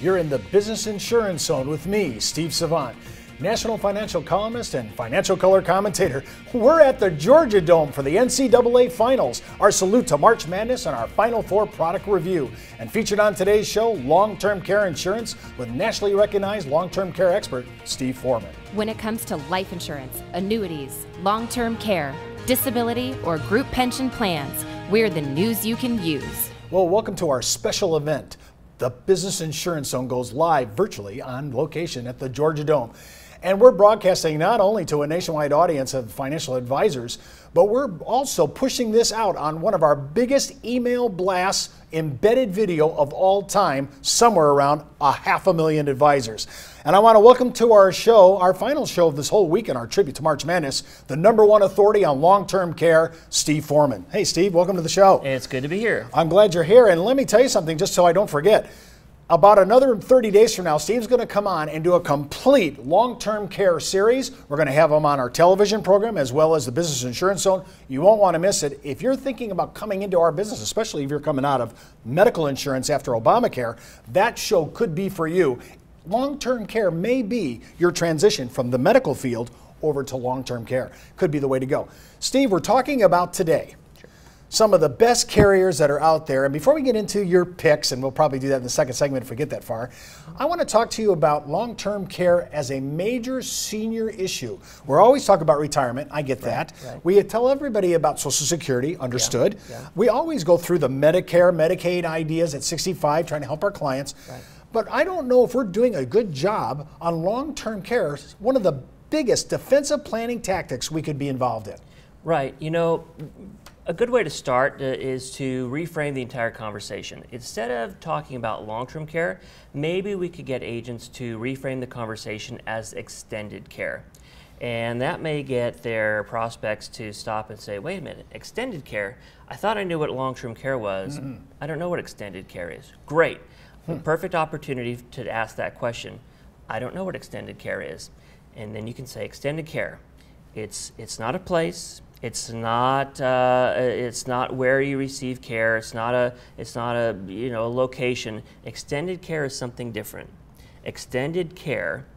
You're in the Business Insurance Zone with me, Steve Savant, national financial columnist and financial color commentator. We're at the Georgia Dome for the NCAA Finals. Our salute to March Madness and our Final Four product review. And featured on today's show, long-term care insurance with nationally recognized long-term care expert, Steve Foreman. When it comes to life insurance, annuities, long-term care, disability, or group pension plans, we're the news you can use. Well, welcome to our special event. The Business Insurance Zone goes live virtually on location at the Georgia Dome. And we're broadcasting not only to a nationwide audience of financial advisors, but we're also pushing this out on one of our biggest email blasts embedded video of all time, somewhere around 500,000 advisors. And I want to welcome to our show, our final show of this whole week in our tribute to March Madness, the #1 authority on long-term care, Steve Foreman. Hey, Steve, welcome to the show. It's good to be here. I'm glad you're here. And let me tell you something, just so I don't forget. About another 30 days from now, Steve's going to come on and do a complete long-term care series. We're going to have him on our television program as well as the Business Insurance Zone. You won't want to miss it. If you're thinking about coming into our business, especially if you're coming out of medical insurance after Obamacare, that show could be for you. Long-term care may be your transition from the medical field over to long-term care. Could be the way to go. Steve, we're talking about today some of the best carriers that are out there. And before we get into your picks, and we'll probably do that in the second segment if we get that far, I want to talk to you about long-term care as a major senior issue. We're always talking about retirement. I get that. Right. We tell everybody about Social Security, understood. Yeah. We always go through the Medicare, Medicaid ideas at 65, trying to help our clients. Right. But I don't know if we're doing a good job on long-term care, one of the biggest defensive planning tactics we could be involved in. Right. You know, a good way to start is to reframe the entire conversation. Instead of talking about long-term care, maybe we could get agents to reframe the conversation as extended care. And that may get their prospects to stop and say, wait a minute, extended care? I thought I knew what long-term care was. I don't know what extended care is. Great. Perfect opportunity to ask that question. I don't know what extended care is. And then you can say extended care. It's not a place. It's not where you receive care. It's not a location. Extended care is something different. Extended care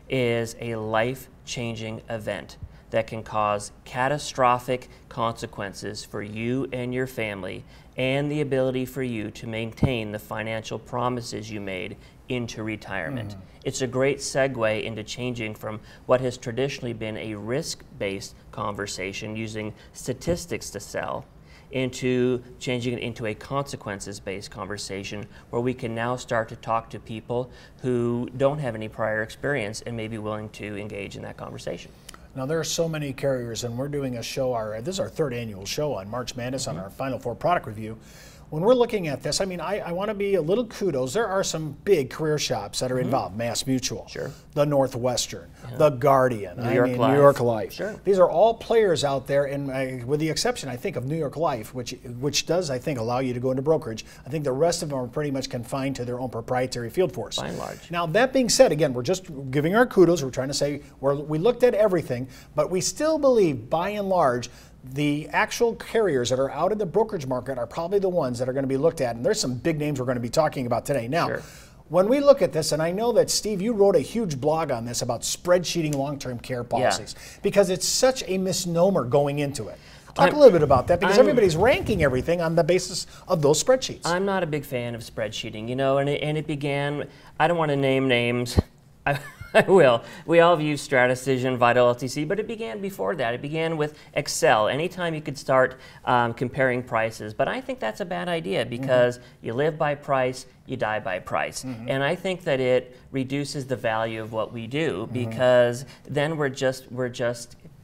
is a life-changing event that can cause catastrophic consequences for you and your family, and the ability for you to maintain the financial promises you made into retirement. It's a great segue into changing from what has traditionally been a risk-based conversation using statistics to sell into changing it into a consequences-based conversation where we can now start to talk to people who don't have any prior experience and may be willing to engage in that conversation. Now, there are so many carriers, and we're doing a show, this is our third annual show on March Madness on our Final Four product review. When we're looking at this, I mean, I want to be a little kudos. There are some big career shops that are involved. Mass Mutual, the Northwestern, the Guardian, New York Life. Sure. These are all players out there, and with the exception, I think, of New York Life, which does, I think, allow you to go into brokerage. I think the rest of them are pretty much confined to their own proprietary field force. By and large. Now, that being said, again, we're just giving our kudos. We're trying to say we looked at everything, but we still believe, by and large, the actual carriers that are out in the brokerage market are probably the ones that are going to be looked at. And there's some big names we're going to be talking about today. Now, when we look at this, and I know that, Steve, you wrote a huge blog on this about spreadsheeting long-term care policies, because it's such a misnomer going into it. Talk a little bit about that, because everybody's ranking everything on the basis of those spreadsheets. I'm not a big fan of spreadsheeting, you know, and it began, I don't want to name names. I will. We all have used Stratasys, Vital LTC, but it began before that. It began with Excel. Anytime you could start comparing prices. But I think that's a bad idea, because you live by price, you die by price. And I think that it reduces the value of what we do, because then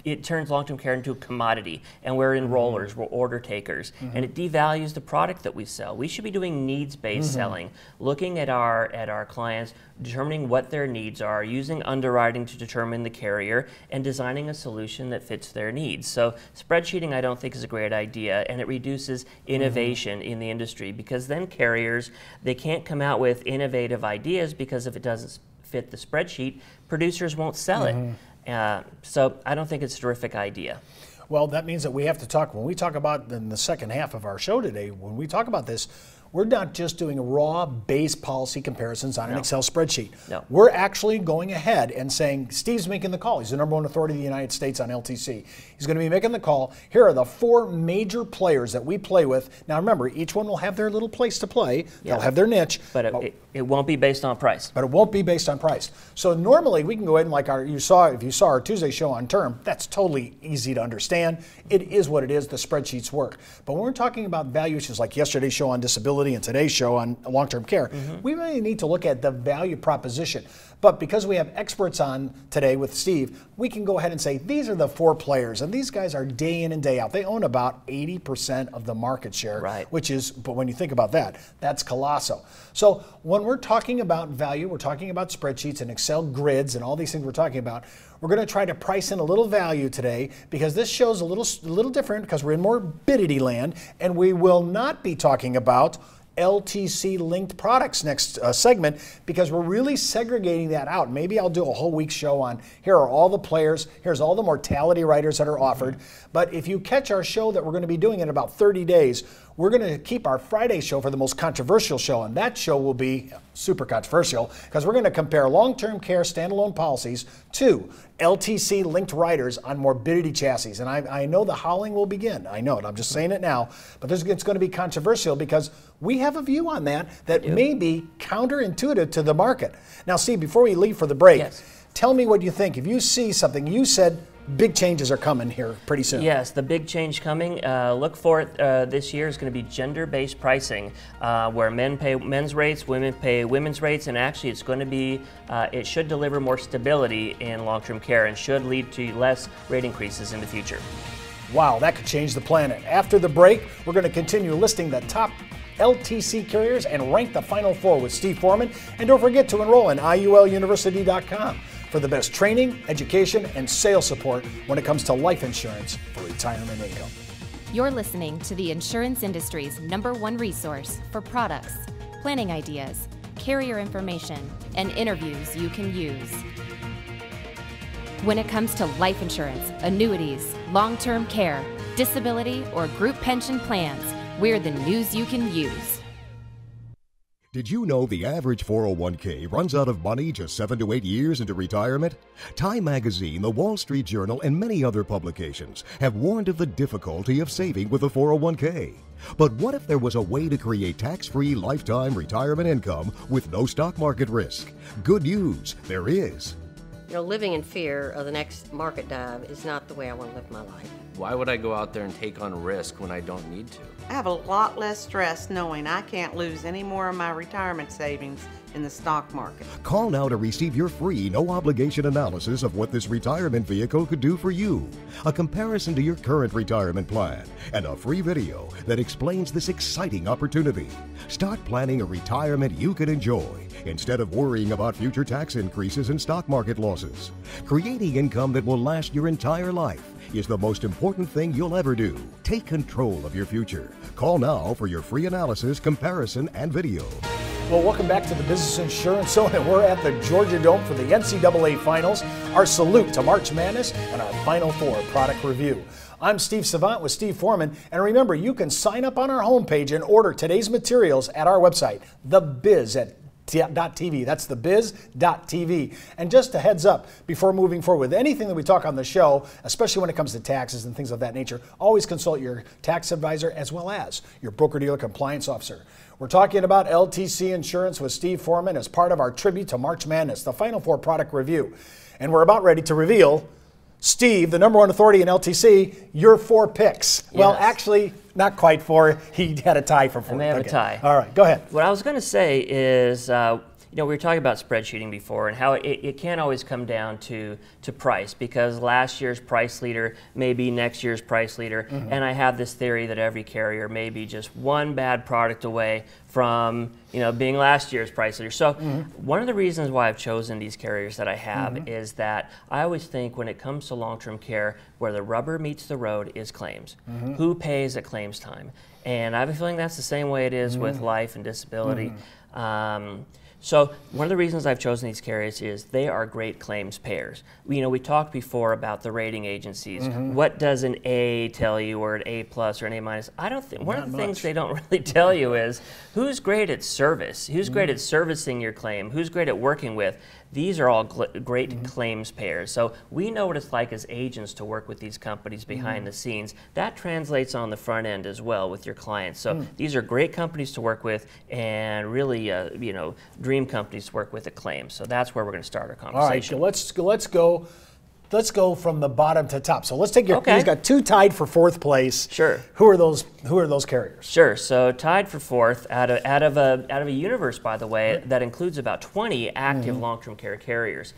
it turns long-term care into a commodity, and we're enrollers, we're order takers, and it devalues the product that we sell. We should be doing needs-based selling, looking at our clients, determining what their needs are, using underwriting to determine the carrier, and designing a solution that fits their needs. So spreadsheeting, I don't think, is a great idea, and it reduces innovation in the industry, because then carriers, they can't come out with innovative ideas, because if it doesn't fit the spreadsheet, producers won't sell it. So I don't think it's a terrific idea. Well, that means that we have to talk, when we talk about in the second half of our show today, when we talk about this, we're not just doing raw base policy comparisons on an Excel spreadsheet. No. We're actually going ahead and saying, Steve's making the call. He's the #1 authority in the United States on LTC. He's going to be making the call. Here are the 4 major players that we play with. Now remember, each one will have their little place to play. Yeah. They'll have their niche. But it won't be based on price. But it won't be based on price. So normally we can go ahead and, like if you saw our Tuesday show on term, that's totally easy to understand. It is what it is. The spreadsheets work. But when we're talking about value issues like yesterday's show on disability and today's show on long-term care, we really need to look at the value proposition. But because we have experts on today with Steve, we can go ahead and say these are the 4 players, and these guys are day in and day out. They own about 80% of the market share, which is, but when you think about that, that's colossal. So when we're talking about value, we're talking about spreadsheets and Excel grids and all these things we're talking about. We're going to try to price in a little value today because this show's a little different because we're in morbidity land, and we will not be talking about LTC linked products next segment because we're really segregating that out. Maybe I'll do a whole week show on here are all the players, here's all the mortality riders that are offered. But if you catch our show that we're going to be doing in about 30 days, we're going to keep our Friday show for the most controversial show, and that show will be super controversial because we're going to compare long-term care standalone policies to LTC linked riders on morbidity chassis. And I know the howling will begin. I know it. I'm just saying it now. But it's going to be controversial because we have a view on that may be counterintuitive to the market. Now, Steve, before we leave for the break, tell me what you think. If you see something, you said big changes are coming here pretty soon. Yes, the big change coming. Look for it this year is going to be gender-based pricing, where men pay men's rates, women pay women's rates, and actually it's going to be, it should deliver more stability in long-term care and should lead to less rate increases in the future. Wow, that could change the planet. After the break, we're going to continue listing the top LTC carriers and rank the final 4 with Steve Foreman. And don't forget to enroll in IULUniversity.com for the best training, education, and sales support when it comes to life insurance for retirement income. You're listening to the insurance industry's #1 resource for products, planning ideas, carrier information, and interviews you can use. When it comes to life insurance, annuities, long-term care, disability, or group pension plans, we're the news you can use. Did you know the average 401k runs out of money just 7 to 8 years into retirement? Time Magazine, the Wall Street Journal, and many other publications have warned of the difficulty of saving with a 401k. But what if there was a way to create tax-free lifetime retirement income with no stock market risk? Good news, there is. You know, living in fear of the next market dive is not the way I want to live my life. Why would I go out there and take on risk when I don't need to? I have a lot less stress knowing I can't lose any more of my retirement savings in the stock market. Call now to receive your free, no-obligation analysis of what this retirement vehicle could do for you, a comparison to your current retirement plan, and a free video that explains this exciting opportunity. Start planning a retirement you can enjoy instead of worrying about future tax increases and stock market losses. Creating income that will last your entire life is the most important thing you'll ever do. Take control of your future. Call now for your free analysis, comparison, and video. Well, welcome back to the Business Insurance Zone, and we're at the Georgia Dome for the NCAA Finals. Our salute to March Madness and our Final Four product review. I'm Steve Savant with Steve Foreman, and remember, you can sign up on our homepage and order today's materials at our website, thebiz.tv. That's thebiz.tv. And just a heads up, before moving forward with anything that we talk on the show, especially when it comes to taxes and things of that nature, always consult your tax advisor as well as your broker-dealer compliance officer. We're talking about LTC insurance with Steve Foreman as part of our tribute to March Madness, the Final Four product review. And we're about ready to reveal, Steve, the #1 authority in LTC, your 4 picks. Yes. Well, actually, not quite 4. He had a tie for 4. I may have a tie. All right, go ahead. What I was going to say is, you know, we were talking about spreadsheeting before and how it can't always come down to price, because last year's price leader may be next year's price leader. And I have this theory that every carrier may be just one bad product away from, you know, being last year's price leader. So one of the reasons why I've chosen these carriers that I have is that I always think when it comes to long-term care, where the rubber meets the road is claims. Who pays at claims time? And I have a feeling that's the same way it is with life and disability. So one of the reasons I've chosen these carriers is they are great claims payers. We talked before about the rating agencies. What does an A tell you, or an A plus or an A minus? I don't think one of the things they don't really tell you is who's great at service, who's great at servicing your claim, who's great at working with. These are all great claims payers. So we know what it's like as agents to work with these companies behind the scenes. That translates on the front end as well with your clients. So these are great companies to work with, and really, dream companies to work with at claims. So that's where we're going to start our conversation. All right, so let's go from the bottom to top. So let's take your. He's got 2 tied for 4th place. Sure. Who are those carriers? Sure. So tied for 4th out of a universe, by the way, that includes about 20 active long-term care carriers.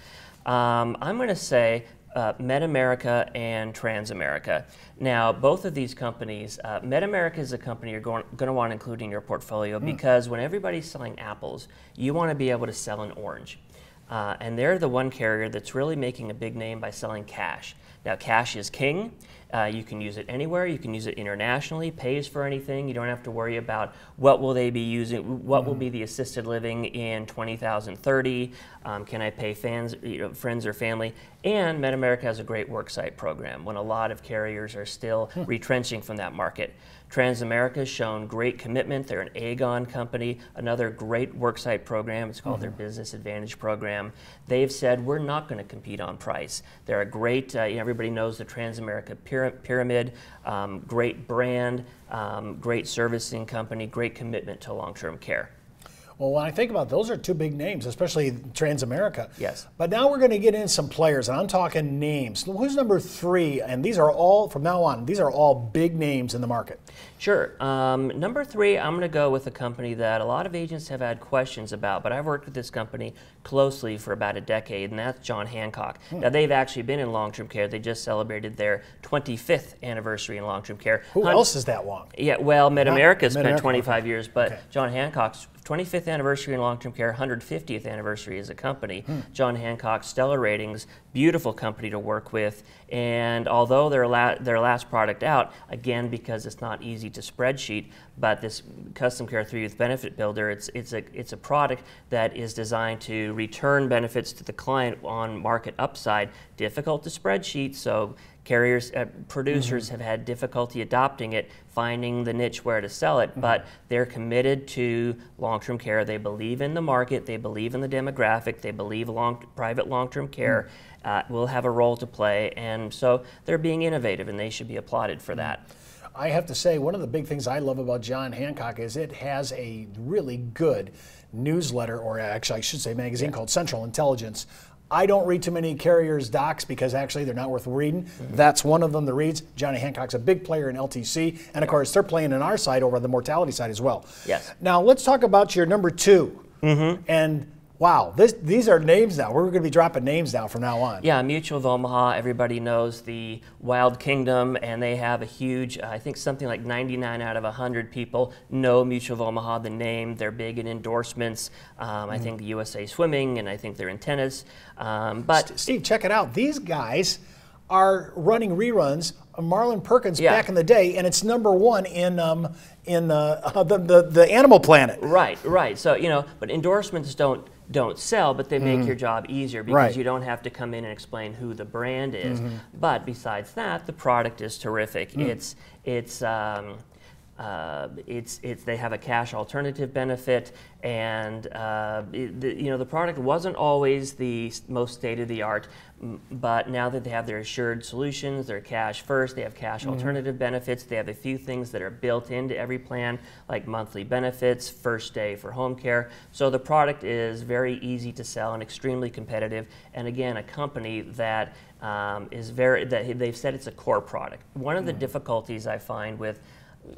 I'm going to say MedAmerica and Transamerica. Now, both of these companies, MedAmerica is a company you're going to want to include in your portfolio because when everybody's selling apples, you want to be able to sell an orange. And they're the one carrier that's really making a big name by selling cash. Now, cash is king. You can use it anywhere. You can use it internationally. Pays for anything. You don't have to worry about what will they be using. What will be the assisted living in 2030? Can I pay friends or family? And MedAmerica has a great worksite program when a lot of carriers are still retrenching from that market. Transamerica has shown great commitment. They're an Aegon company, another great worksite program. It's called their Business Advantage program. They've said we're not going to compete on price. They're a great, everybody knows the Transamerica pyramid, great brand, great servicing company, great commitment to long-term care. Well, when I think about it, those are 2 big names, especially Transamerica. Yes. But now we're going to get in some players, and I'm talking names. Who's number 3? And these are all, from now on, these are all big names in the market. Sure. Number 3, I'm going to go with a company that a lot of agents have had questions about, but I've worked with this company closely for about a decade, and that's John Hancock. Now, they've actually been in long-term care. They just celebrated their 25th anniversary in long-term care. Who else is that long? Yeah, well, MedAmerica spent 25 okay. years, but John Hancock's 25th anniversary in long-term care, 150th anniversary as a company. John Hancock, stellar ratings, beautiful company to work with, and although their last product out, again, because it's not easy to spreadsheet, but this Custom Care 3 Youth Benefit Builder, it's a product that is designed to return benefits to the client on market upside. Difficult to spreadsheet, so carriers, producers have had difficulty adopting it, finding the niche where to sell it, but they're committed to long-term care. They believe in the market, they believe in the demographic, they believe private long-term care will have a role to play, and so they're being innovative, and they should be applauded for that. I have to say, one of the big things I love about John Hancock is it has a really good newsletter, or actually I should say magazine, called Central Intelligence. I don't read too many carriers' docs because actually they're not worth reading. That's one of them that reads. Johnny Hancock's a big player in LTC, and of course they're playing on our side over the mortality side as well. Yes. Now let's talk about your number 2. And wow, these are names now. We're going to be dropping names now from now on. Yeah, Mutual of Omaha, everybody knows the Wild Kingdom, and they have a huge, I think something like 99 out of 100 people know Mutual of Omaha, the name. They're big in endorsements. I think USA Swimming, and I think they're in tennis. But Steve, check it out. These guys are running reruns of Marlon Perkins back in the day, and it's number 1 in the Animal Planet. Right. So, but endorsements don't sell, but they make your job easier because you don't have to come in and explain who the brand is. But besides that, the product is terrific. They have a cash alternative benefit, and the product wasn't always the most state-of-the-art, but now that they have their assured solutions, their cash first, they have cash alternative benefits, they have a few things that are built into every plan, like monthly benefits, first day for home care. So the product is very easy to sell and extremely competitive, and again, a company that they've said it's a core product. One of the difficulties I find with,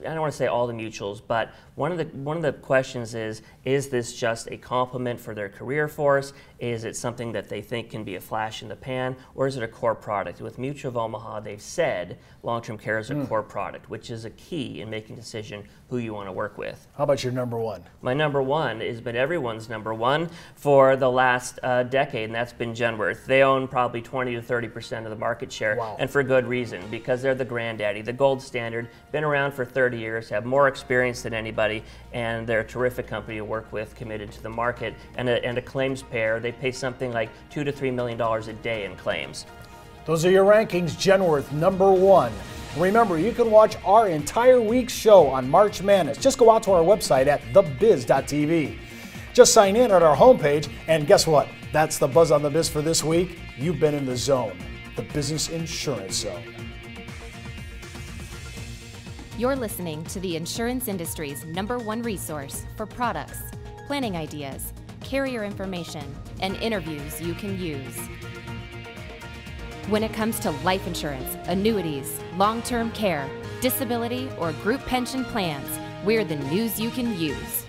I don't want to say all the mutuals, but one of the questions is this just a complement for their career force? Is it something that they think can be a flash in the pan, or is it a core product? With Mutual of Omaha, they've said long-term care is a core product, which is a key in making a decision who you want to work with. How about your number 1? My number 1 has been everyone's number 1 for the last decade, and that's been Genworth. They own probably 20 to 30% of the market share, and for good reason, because they're the granddaddy, the gold standard, been around for 30 years, have more experience than anybody, and they're a terrific company to work with, committed to the market, and a claims payer. They pay something like $2 to $3 million a day in claims. Those are your rankings. Genworth, number 1. Remember, you can watch our entire week's show on March Madness. Just go out to our website at thebiz.tv. Just sign in at our homepage, and guess what? That's the Buzz on the Biz for this week. You've been in the zone, the Business Insurance Zone. You're listening to the insurance industry's #1 resource for products, planning ideas, carrier information, and interviews you can use. When it comes to life insurance, annuities, long-term care, disability, or group pension plans, we're the news you can use.